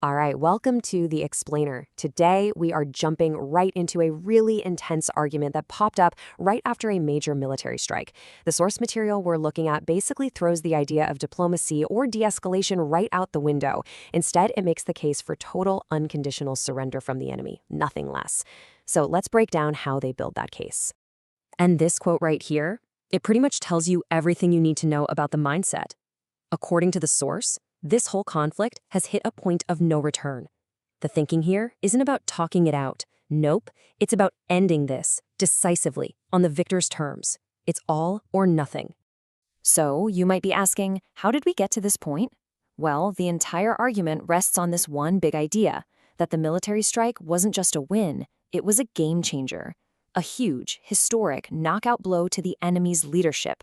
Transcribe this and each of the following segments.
All right, welcome to The Explainer. Today, we are jumping right into a really intense argument that popped up right after a major military strike. The source material we're looking at basically throws the idea of diplomacy or de-escalation right out the window. Instead, it makes the case for total unconditional surrender from the enemy, nothing less. So let's break down how they build that case. And this quote right here, it pretty much tells you everything you need to know about the mindset. According to the source, this whole conflict has hit a point of no return. The thinking here isn't about talking it out. Nope, it's about ending this decisively on the victor's terms. It's all or nothing. So, you might be asking, how did we get to this point? Well, the entire argument rests on this one big idea, that the military strike wasn't just a win, it was a game changer. A huge, historic knockout blow to the enemy's leadership.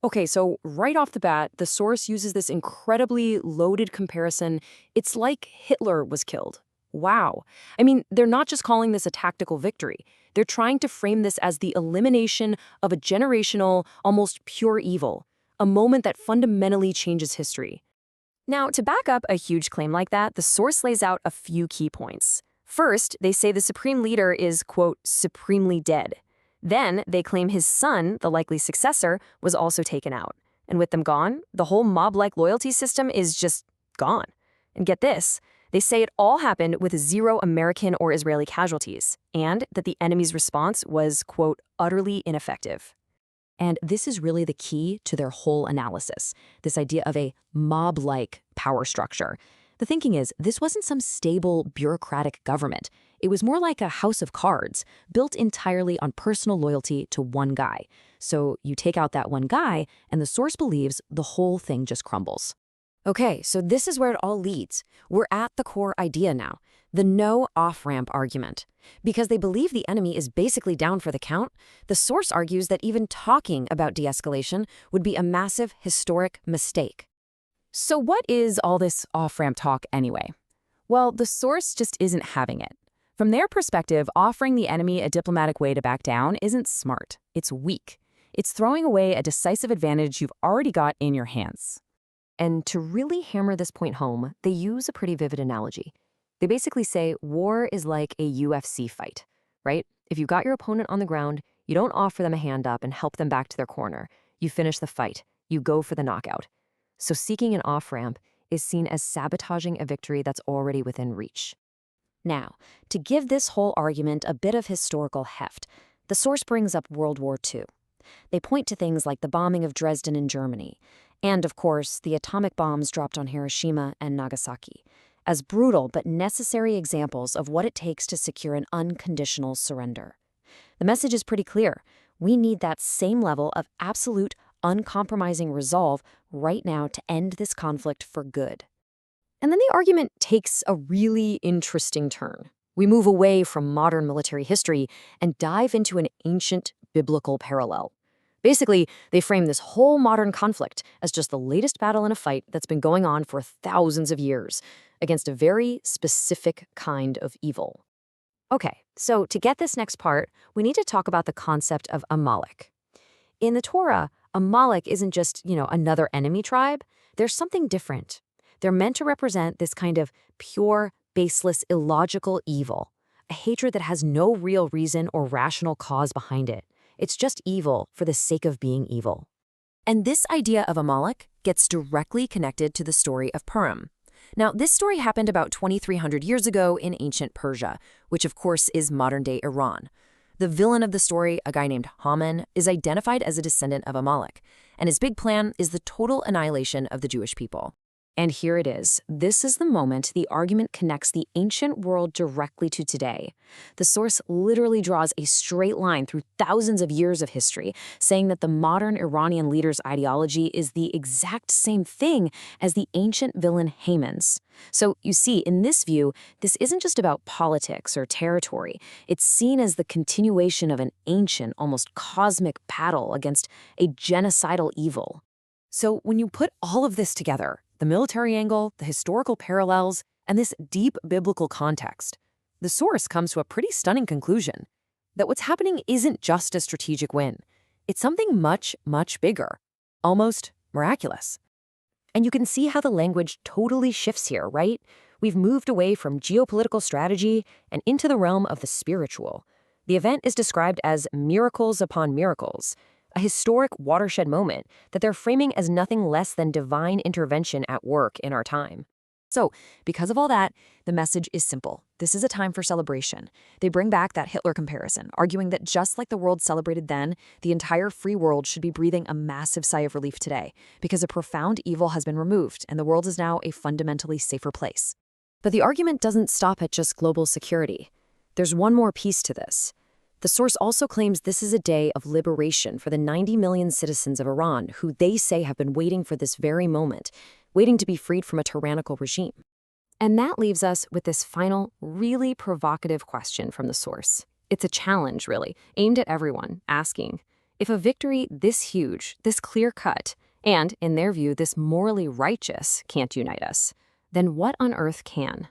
Okay, so right off the bat, the source uses this incredibly loaded comparison. It's like Hitler was killed. Wow. I mean, they're not just calling this a tactical victory. They're trying to frame this as the elimination of a generational, almost pure evil, a moment that fundamentally changes history. Now, to back up a huge claim like that, the source lays out a few key points. First, they say the supreme leader is, quote, supremely dead. Then, they claim his son, the likely successor, was also taken out. And with them gone, the whole mob-like loyalty system is just gone. And get this, they say it all happened with 0 American or Israeli casualties, and that the enemy's response was, quote, utterly ineffective. And this is really the key to their whole analysis, this idea of a mob-like power structure. The thinking is, this wasn't some stable, bureaucratic government. It was more like a house of cards, built entirely on personal loyalty to one guy. So you take out that one guy, and the source believes the whole thing just crumbles. Okay, so this is where it all leads. We're at the core idea now, the no off-ramp argument. Because they believe the enemy is basically down for the count, the source argues that even talking about de-escalation would be a massive, historic mistake. So what is all this off-ramp talk anyway? Well, the source just isn't having it. From their perspective, offering the enemy a diplomatic way to back down isn't smart. It's weak. It's throwing away a decisive advantage you've already got in your hands. And to really hammer this point home, they use a pretty vivid analogy. They basically say war is like a UFC fight, right? If you got your opponent on the ground, you don't offer them a hand up and help them back to their corner. You finish the fight. You go for the knockout. So seeking an off-ramp is seen as sabotaging a victory that's already within reach. Now, to give this whole argument a bit of historical heft, the source brings up World War II. They point to things like the bombing of Dresden in Germany, and of course, the atomic bombs dropped on Hiroshima and Nagasaki, as brutal but necessary examples of what it takes to secure an unconditional surrender. The message is pretty clear. We need that same level of absolute, uncompromising resolve right now to end this conflict for good. And then the argument takes a really interesting turn. We move away from modern military history and dive into an ancient biblical parallel. Basically, they frame this whole modern conflict as just the latest battle in a fight that's been going on for thousands of years against a very specific kind of evil. Okay, so to get this next part, we need to talk about the concept of Amalek. In the Torah, Amalek isn't just, another enemy tribe. There's something different. They're meant to represent this kind of pure, baseless, illogical evil, a hatred that has no real reason or rational cause behind it. It's just evil for the sake of being evil. And this idea of Amalek gets directly connected to the story of Purim. Now, this story happened about 2,300 years ago in ancient Persia, which of course is modern-day Iran. The villain of the story, a guy named Haman, is identified as a descendant of Amalek, and his big plan is the total annihilation of the Jewish people. And here it is. This is the moment the argument connects the ancient world directly to today. The source literally draws a straight line through thousands of years of history, saying that the modern Iranian leader's ideology is the exact same thing as the ancient villain Haman's. So you see, in this view, this isn't just about politics or territory. It's seen as the continuation of an ancient, almost cosmic battle against a genocidal evil. So when you put all of this together, the military angle, the historical parallels, and this deep biblical context, the source comes to a pretty stunning conclusion, that what's happening isn't just a strategic win. It's something much, much bigger, almost miraculous. And you can see how the language totally shifts here, right? We've moved away from geopolitical strategy and into the realm of the spiritual. The event is described as miracles upon miracles, a historic watershed moment that they're framing as nothing less than divine intervention at work in our time. So, because of all that, the message is simple. This is a time for celebration. They bring back that Hitler comparison, arguing that just like the world celebrated then, the entire free world should be breathing a massive sigh of relief today, because a profound evil has been removed and the world is now a fundamentally safer place. But the argument doesn't stop at just global security. There's one more piece to this. The source also claims this is a day of liberation for the 90 million citizens of Iran who they say have been waiting for this very moment, waiting to be freed from a tyrannical regime. And that leaves us with this final, really provocative question from the source. It's a challenge, really, aimed at everyone, asking, if a victory this huge, this clear-cut, and, in their view, this morally righteous can't unite us, then what on earth can?